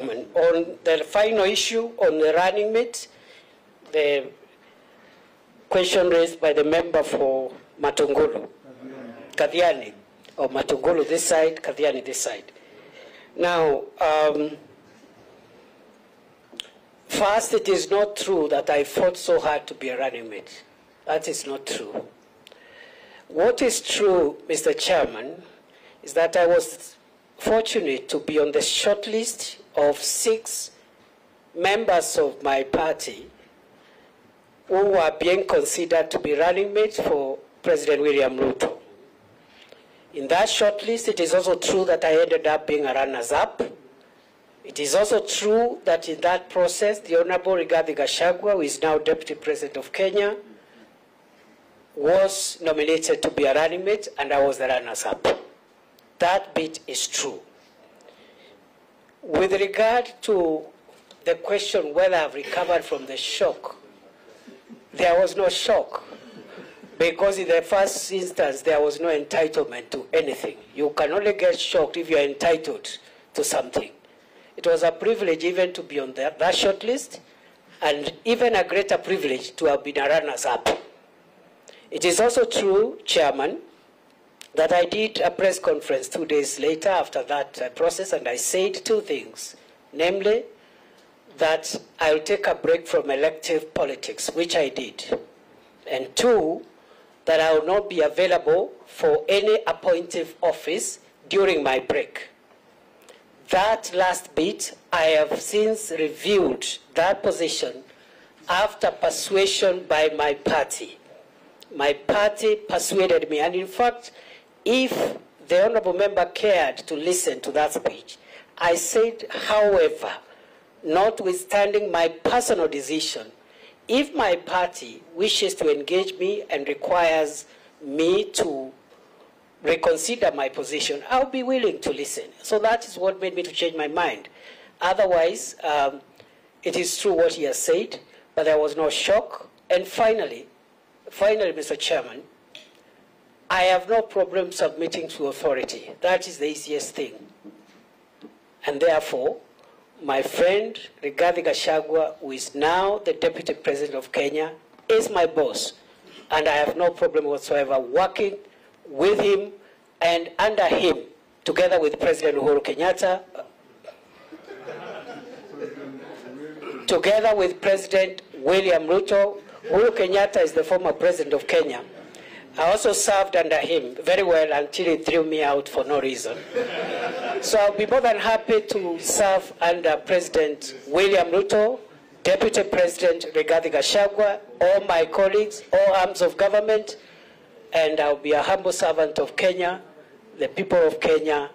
On the final issue on the running mate, the question raised by the member for Matungulu, Kathiani, or Matungulu this side, Kathiani this side. Now, first, it is not true that I fought so hard to be a running mate. That is not true. What is true, Mr. Chairman, is that I was fortunate to be on the short list of 6 members of my party who were being considered to be running mates for President William Ruto. In that short list, it is also true that I ended up being a runners-up. It is also true that in that process, the Honorable Rigathi Gachagua, who is now Deputy President of Kenya, was nominated to be a running mate, and I was the runners-up. That bit is true. With regard to the question whether I've recovered from the shock, there was no shock, because in the first instance, there was no entitlement to anything. You can only get shocked if you're entitled to something. It was a privilege even to be on that short list, and even a greater privilege to have been a runners-up. It is also true, Chairman, that I did a press conference 2 days later after that process, and I said 2 things. Namely, that I'll take a break from elective politics, which I did. And 2, that I will not be available for any appointive office during my break. That last bit, I have since reviewed that position after persuasion by my party. My party persuaded me, and in fact, if the honorable member cared to listen to that speech, I said, however, notwithstanding my personal decision, if my party wishes to engage me and requires me to reconsider my position, I'll be willing to listen. So that is what made me to change my mind. Otherwise, it is true what he has said, but there was no shock. And finally, Mr. Chairman, I have no problem submitting to authority. That is the easiest thing. And therefore, my friend Rigathi Gachagua, who is now the Deputy President of Kenya, is my boss. And I have no problem whatsoever working with him and under him, together with President Uhuru Kenyatta, together with President William Ruto. Uhuru Kenyatta is the former President of Kenya. I also served under him very well until he threw me out for no reason. So I'll be more than happy to serve under President William Ruto, Deputy President Rigathi Gachagua, all my colleagues, all arms of government, and I'll be a humble servant of Kenya, the people of Kenya,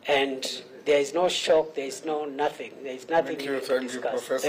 and there is no shock, there is no nothing, there is nothing to discuss.